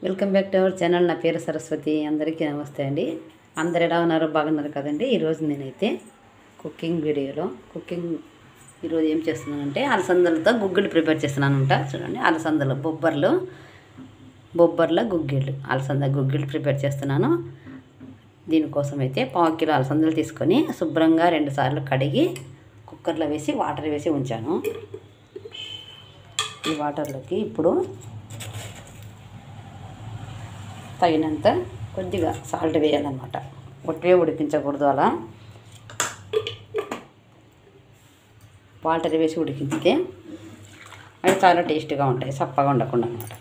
Welcome back to our channel. నా పేరు సరస్వతి. అందరికీ నమస్తే అండి. అందరు ఎలా ఉన్నారు? బాగున్నారు కదండి. ఈరోజు నేనైతే కుకింగ్ ఈరోజు ఏం చేస్తున్నానంటే అలసందలతో గుగ్గిళ్ళు ప్రిపేర్ చేస్తున్నాను అనమాట. చూడండి, అలసందలు బొబ్బర్ల గుగ్గిళ్ళు, అలసంద గుగ్గిళ్ళు ప్రిపేర్ చేస్తున్నాను. దీనికోసం అయితే 1/4 కిలో అలసందలు తీసుకొని శుభ్రంగా 2 సార్లు కడిగి కుక్కర్లో వేసి వాటర్ వేసి ఉంచాను. ఈ వాటర్లోకి ఇప్పుడు తగినంత కొద్దిగా సాల్ట్ వేయాలన్నమాట. ఒట్టే ఉడికించకూడదు, అలా వాటర్ వేసి ఉడికించితే అవి చాలా టేస్ట్గా ఉంటాయి, సప్పగా ఉండకుండా అన్నమాట.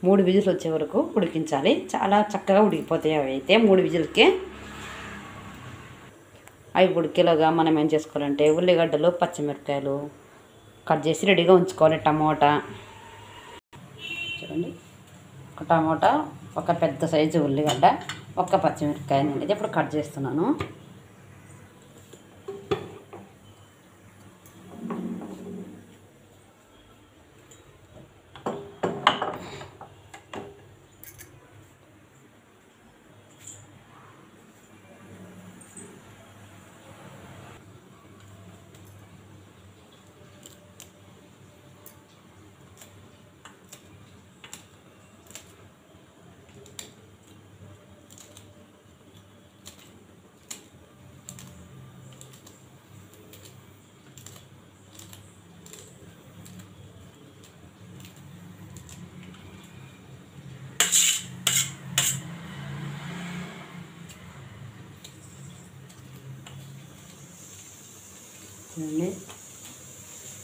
మూడు విజిల్స్ వచ్చే వరకు ఉడికించాలి. చాలా చక్కగా ఉడికిపోతాయి అవి అయితే 3 విజిల్కే. అవి ఉడికేలాగా మనం ఏం చేసుకోవాలంటే ఉల్లిగడ్డలు, పచ్చిమిరపకాయలు కట్ చేసి రెడీగా ఉంచుకోవాలి. టమోటా చూడండి, ఒక టమోటా, ఒక పెద్ద సైజు ఉల్లిగడ్డ, ఒక పచ్చిమిరపకాయ నేను ఇప్పుడు కట్ చేస్తున్నాను.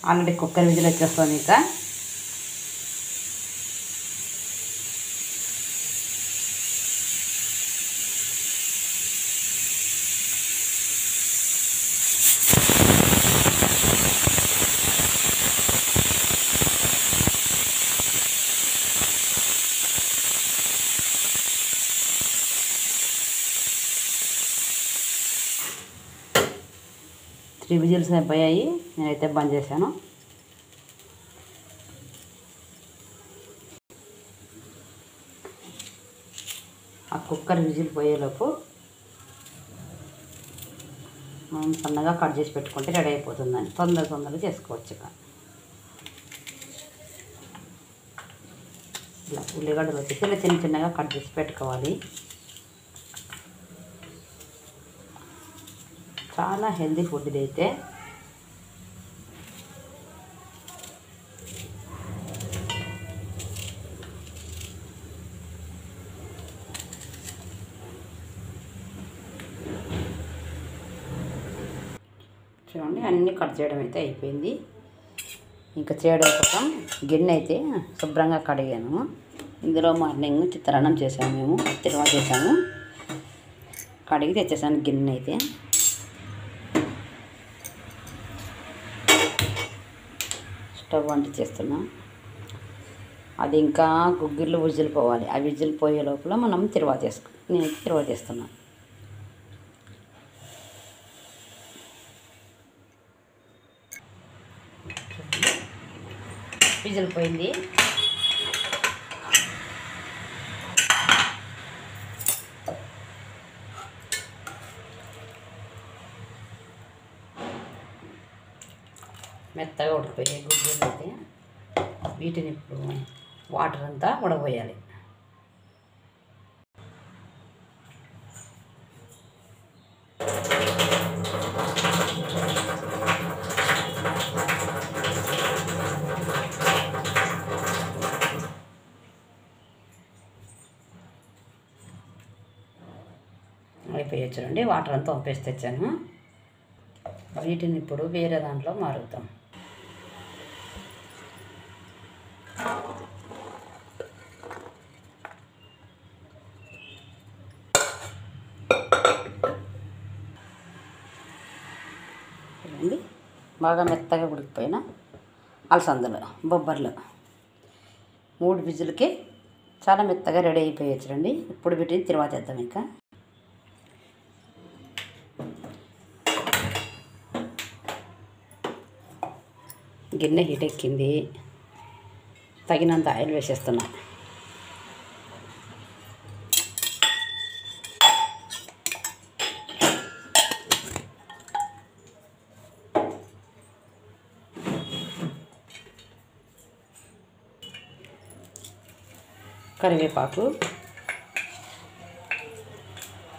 ఆల్రెడీ కుక్కర్ విజిల్ వచ్చేస్తుంది. ఇక త్రీ విజిల్స్ అయిపోయాయి. నేనైతే బంద్ చేశాను. ఆ కుక్కర్ విజిల్ పోయేలోపు మనం సన్నగా కట్ చేసి పెట్టుకుంటే రెడీ అయిపోతుందని తొందరగా చేసుకోవచ్చు. ఇలా ఉల్లిగడ్డలు వచ్చేసి ఇలా చిన్నగా కట్ చేసి పెట్టుకోవాలి. చాలా హెల్దీ ఫుడ్ ఇది అయితే. చూడండి, అన్నీ కట్ చేయడం అయితే అయిపోయింది. ఇంకా చేయడం కోసం గిన్నె అయితే శుభ్రంగా కడిగాను. ఇందులో మార్నింగ్ చిత్రాన్నం చేసాము, మేము తిరువాత చేసాము. కడిగి తెచ్చేసాను గిన్నె అయితే. స్టవ్ వంట చేస్తున్నా. అది ఇంకా గుగ్గిళ్ళు విజిల్ పోవాలి. ఆ విజిల్ పోయే లోపల మనం నేను తిరువాత చేస్తున్నా. విజిల్ పోయింది. మెత్తగా ఉడికిపోయాయి గుగ్గిళ్ళు అయితే. వీటిని ఇప్పుడు వాటర్ అంతా ఉడకబోయాలి. అయిపోయాయి చూడండి, వాటర్ అంతా పంపేసి తెచ్చాను. వీటిని ఇప్పుడు వేరే దాంట్లో మారుద్దాం. చూడండి, బాగా మెత్తగా ఉడికిపోయిన అలసందలు బొబ్బర్లు 3 విజిల్కి చాలా మెత్తగా రెడీ అయిపోయొచ్చురండి. ఇప్పుడు వీటిని తిరువాత వేద్దాం. ఇంకా గిన్నె హీట్ ఎక్కింది. తగినంత ఆయిల్ వేసేస్తున్నా. కరివేపాకు,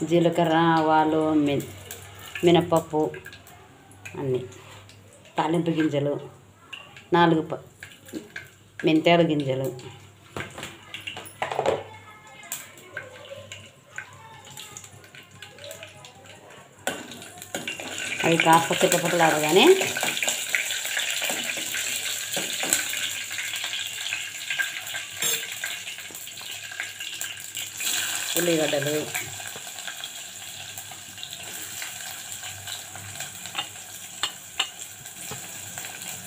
జీలకర్ర, ఆవాలు, మినపప్పు అన్నీ, తాలింపు గింజలు, 4 మెంతాల గింజలు, అవి కాస్త చిట్టపట్టలాడగానే ఉల్లిగడ్డలు,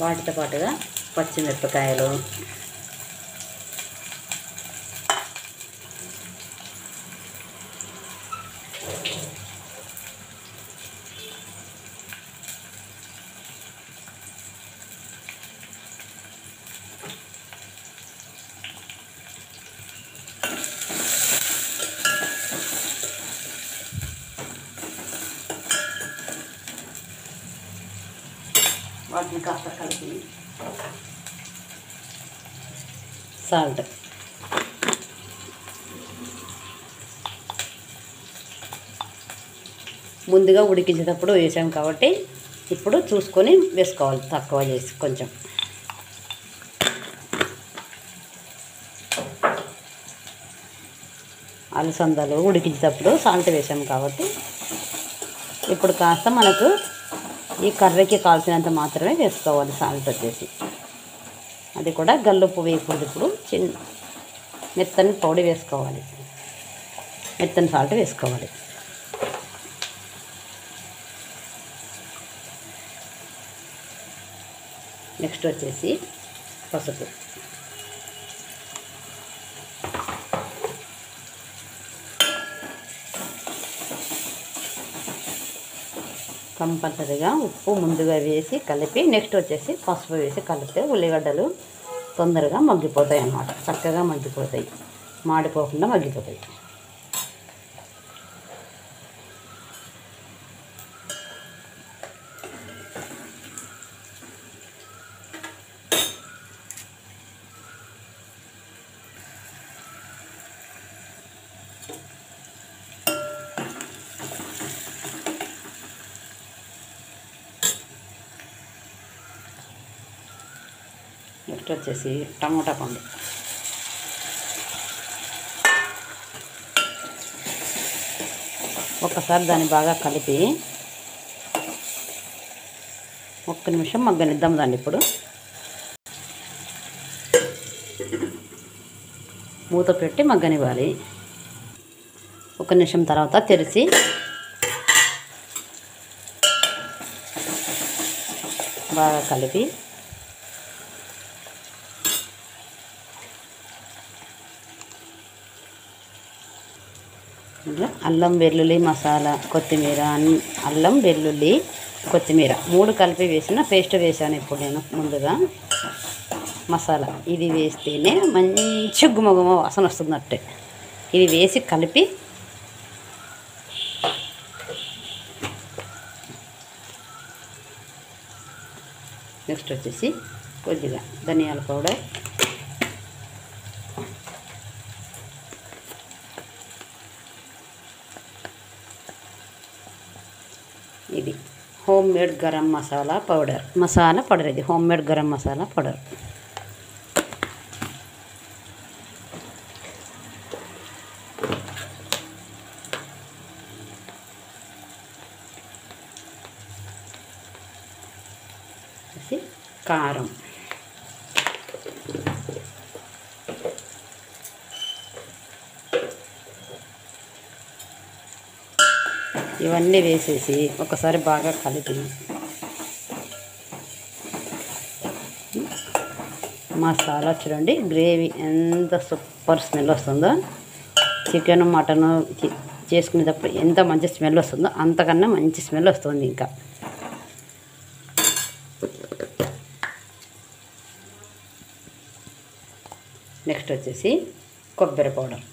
వాటితో పాటుగా పచ్చిమిరపకాయలు, వాటిని కాస్త కలిపి సాల్ట్, ముందుగా ఉడికించేటప్పుడు వేసాం కాబట్టి ఇప్పుడు చూసుకొని వేసుకోవాలి, తక్కువ చేసి కొంచెం. అలసందలు ఉడికించేటప్పుడు సాల్ట్ వేసాం కాబట్టి ఇప్పుడు కాస్త మనకు ఈ కర్రీకి కావాల్సినంత మాత్రమే వేసుకోవాలి సాల్ట్ వచ్చేసి. అది కూడా గల్లుప్పు వేయకూడదు. ఇప్పుడు మెత్తని పొడి వేసుకోవాలి, మెత్తని సాల్ట్ వేసుకోవాలి. నెక్స్ట్ వచ్చేసి పసుపు, కంపల్సరీగా ఉప్పు ముందుగా వేసి కలిపి నెక్స్ట్ వచ్చేసి పసుపు వేసి కలిపితే ఉల్లిగడ్డలు తొందరగా మగ్గిపోతాయి అన్నమాట. చక్కగా మగ్గిపోతాయి, మాడిపోకుండా మగ్గిపోతాయి. నెక్స్ట్ వచ్చేసి టమోటా పండు, ఒకసారి దాన్ని బాగా కలిపి 1 నిమిషం మగ్గనిద్దాం దాన్ని. ఇప్పుడు మూత పెట్టి మగ్గనివ్వాలి. 1 నిమిషం తర్వాత తెరిచి బాగా కలిపి అల్లం వెల్లుల్లి మసాలా, కొత్తిమీర, అల్లం వెల్లుల్లి కొత్తిమీర 3 కలిపి వేసిన పేస్ట్ వేసాను ఇప్పుడు నేను ముందుగా. మసాలా ఇది వేస్తేనే మంచి గుమగుమ వాసన వస్తున్నట్టే. ఇది వేసి కలిపి నెక్స్ట్ వచ్చేసి కొద్దిగా ధనియాల పౌడర్, ఇది home made garam masala powder, ఇది home made garam masala powder. కారం, ఇవన్నీ వేసేసి ఒకసారి బాగా కలిపి మసాలా చూడండి, గ్రేవీ ఎంత సూపర్ స్మెల్ వస్తుందో. చికెన్ మటన్ చేసుకునేటప్పుడు ఎంత మంచి స్మెల్ వస్తుందో అంతకన్నా మంచి స్మెల్ వస్తుంది. ఇంకా నెక్స్ట్ వచ్చేసి కొబ్బరి పౌడర్.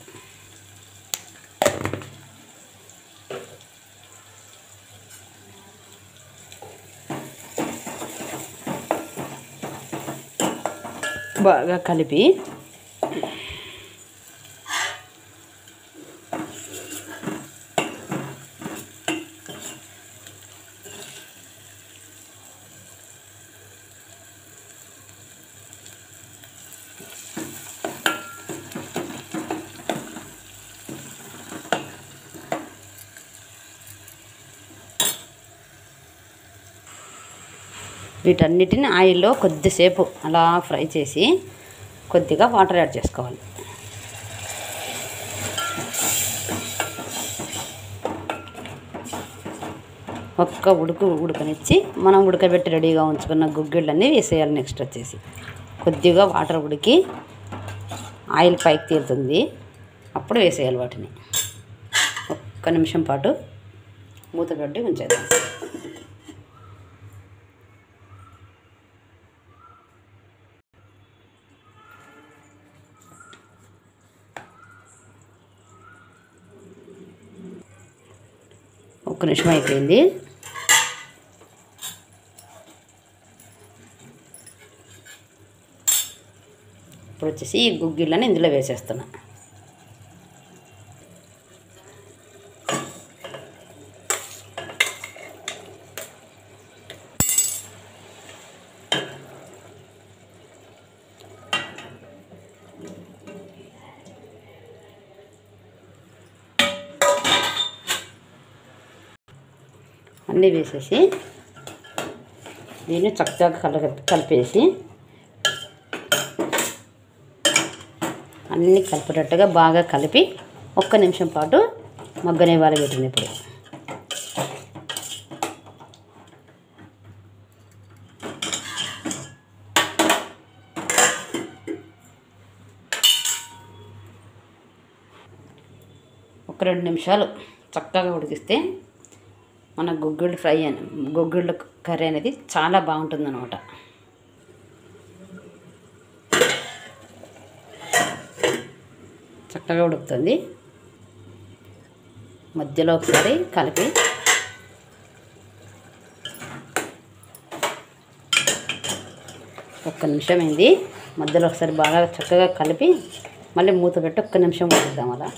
బాగా కలిపి వీటన్నిటిని ఆయిల్లో కొద్దిసేపు అలా ఫ్రై చేసి కొద్దిగా వాటర్ యాడ్ చేసుకోవాలి. ఒక్క ఉడకనిచ్చి మనం ఉడకబెట్టి రెడీగా ఉంచుకున్న గుగ్గిళ్ళన్నీ వేసేయాలి. నెక్స్ట్ వచ్చేసి కొద్దిగా వాటర్ ఉడికి ఆయిల్ పైకి తేలుతుంది, అప్పుడు వేసేయాలి వాటిని. ఒక్క నిమిషం పాటు మూత పెట్టి ఉంచేద్దాం. ఒక్క నిమిషం అయిపోయింది. ఇప్పుడు వచ్చేసి ఈ గుగ్గిళ్ళని ఇందులో వేసేస్తున్నా. అన్నీ వేసేసి దీన్ని చక్కగా కలిపేసి అన్నీ కలిపేటట్టుగా బాగా కలిపి ఒక్క నిమిషం పాటు మగ్గనివ్వాలి వీటిని. ఇప్పుడు ఒక 2 నిమిషాలు చక్కగా ఉడికిస్తే మన గుగ్గిళ్ళ కర్రీ అనేది చాలా బాగుంటుంది అన్నమాట. చక్కగా ఉడుకుతుంది. మధ్యలో ఒకసారి కలిపి ఒక్క నిమిషం అయింది. మధ్యలో ఒకసారి బాగా చక్కగా కలిపి మళ్ళీ మూత పెట్టి ఒక్క నిమిషం ఉడుకుదాం. అలా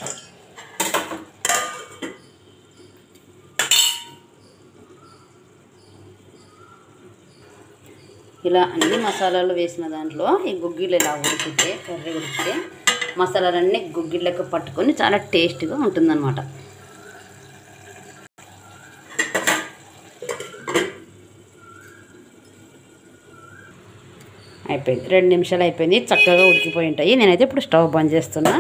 ఇలా అన్ని మసాలాలు వేసిన దాంట్లో ఈ గుగ్గిళ్ళు ఇలా ఉడికితే కర్రీ ఉడికితే మసాలాలన్నీ గుగ్గిళ్ళకు పట్టుకొని చాలా టేస్ట్గా ఉంటుందన్నమాట. అయిపోయింది, 2 నిమిషాలు అయిపోయింది. చక్కగా ఉడికిపోయి ఉంటాయి. నేనైతే ఇప్పుడు స్టవ్ బంద్ చేస్తున్నా.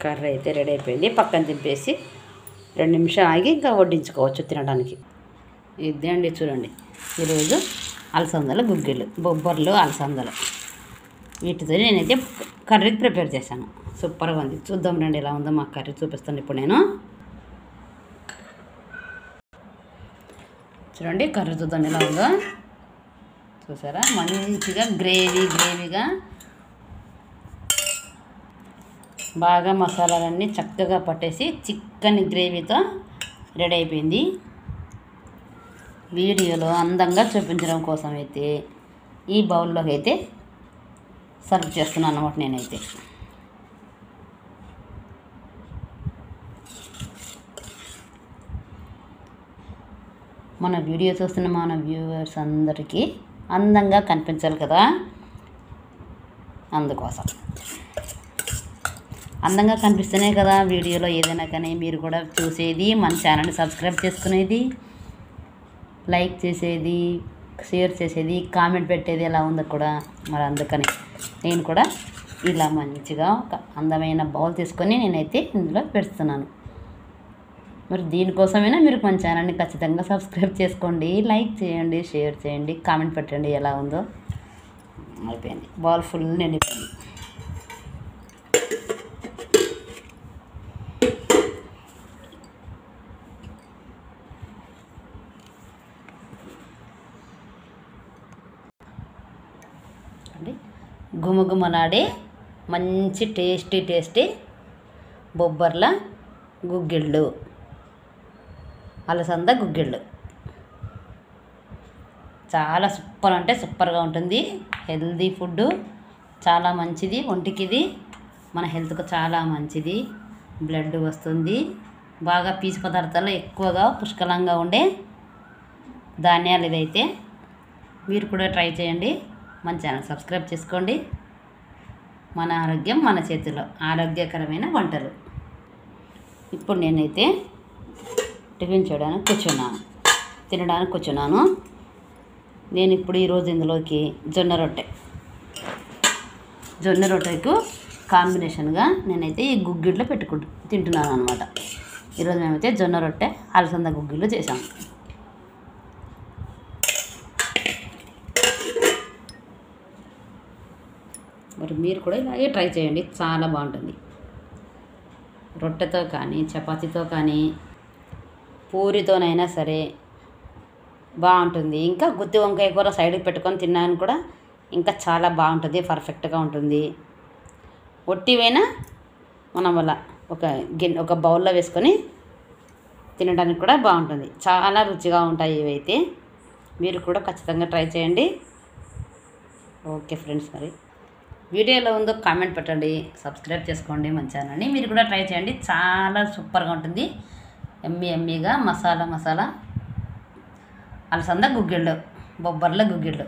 కర్రీ అయితే రెడీ అయిపోయింది. పక్కన దింపేసి 2 నిమిషాలు ఆగి ఇంకా వడ్డించుకోవచ్చు తినడానికి. ఇదే అండి చూడండి, ఈరోజు అలసందలు గుగ్గిళ్ళు, బొబ్బర్లు, అలసందలు వీటితో నేనైతే కర్రీ ప్రిపేర్ చేశాను. సూపర్గా ఉంది. చూద్దాం రండి ఎలా ఉందో మా కర్రీ చూపిస్తాను ఇప్పుడు నేను. చూడండి కర్రీ చూద్దాం ఎలా ఉందో. చూసారా, మంచిగా గ్రేవీగా బాగా మసాలాలన్నీ చక్కగా పట్టేసి చికెన్ గ్రేవీతో రెడీ అయిపోయింది. వీడియోలో అందంగా చూపించడం కోసం అయితే ఈ బౌల్లోకి అయితే సర్వ్ చేస్తున్నాను అన్నమాట నేనైతే. మన వీడియో చూస్తున్న మన వ్యూవర్స్ అందరికీ అందంగా కనిపించాలి కదా, అందుకోసం అందంగా కనిపిస్తేనే కదా వీడియోలో ఏదైనా కానీ మీరు కూడా చూసేది, మన ఛానల్ని సబ్స్క్రైబ్ చేసుకునేది, లైక్ చేసేది, షేర్ చేసేది, కామెంట్ పెట్టేది ఎలా ఉందో కూడా. మరి అందుకని నేను కూడా ఇలా మంచిగా ఒక అందమైన బౌల్ తీసుకొని నేనైతే ఇందులో పెడుతున్నాను. మరి దీనికోసమైనా మీరు మన ఛానల్ని ఖచ్చితంగా సబ్స్క్రైబ్ చేసుకోండి, లైక్ చేయండి, షేర్ చేయండి, కామెంట్ పెట్టండి ఎలా ఉందో. అయిపోయింది, బాల్ ఫుల్ నిండిపోయింది. గుమగుమలాడే మంచి టేస్టీ బొబ్బర్ల గుగ్గిళ్ళు, అలసంద గుగ్గిళ్ళు. చాలా సూపర్ అంటే సూపర్గా ఉంటుంది. హెల్దీ ఫుడ్, చాలా మంచిది ఒంటికి. ఇది మన హెల్త్కు చాలా మంచిది, బ్లడ్ వస్తుంది. బాగా పీచు పదార్థాలు ఎక్కువగా పుష్కలంగా ఉండే ధాన్యాలు ఇదైతే. మీరు కూడా ట్రై చేయండి, మన ఛానల్ సబ్స్క్రైబ్ చేసుకోండి. మన ఆరోగ్యం మన చేతిలో, ఆరోగ్యకరమైన వంటలు. ఇప్పుడు నేనైతే టిఫిన్ చేయడానికి కూర్చున్నాను, తినడానికి కూర్చున్నాను. నేను ఇప్పుడు ఈరోజు ఇందులోకి జొన్న రొట్టెకు కాంబినేషన్గా నేనైతే ఈ గుగ్గిళ్ళు తింటున్నాను అనమాట. ఈరోజు మేమైతే జొన్న రొట్టె అలసంద గుగ్గిళ్ళు చేసాము. మరి మీరు కూడా ఇలాగే ట్రై చేయండి, చాలా బాగుంటుంది. రొట్టెతో కానీ, చపాతీతో కానీ, పూరితోనైనా సరే బాగుంటుంది. ఇంకా గుత్తి వంకాయ కూర సైడ్కి పెట్టుకొని తిన్నాను కూడా ఇంకా చాలా బాగుంటుంది, పర్ఫెక్ట్గా ఉంటుంది. ఒట్టివైనా మనం అలా ఒక బౌల్లో వేసుకొని తినడానికి కూడా బాగుంటుంది. చాలా రుచిగా ఉంటాయి ఇవైతే. మీరు కూడా ఖచ్చితంగా ట్రై చేయండి. ఓకే ఫ్రెండ్స్, మరి వీడియో ఎలా ఉందో కామెంట్ పెట్టండి, సబ్స్క్రైబ్ చేసుకోండి మన ఛానల్ని. మీరు కూడా ట్రై చేయండి, చాలా సూపర్గా ఉంటుంది. ఎమ్మీగా మసాలా అలసంద గుగ్గిళ్ళు, బొబ్బర్ల గుగ్గిళ్ళు.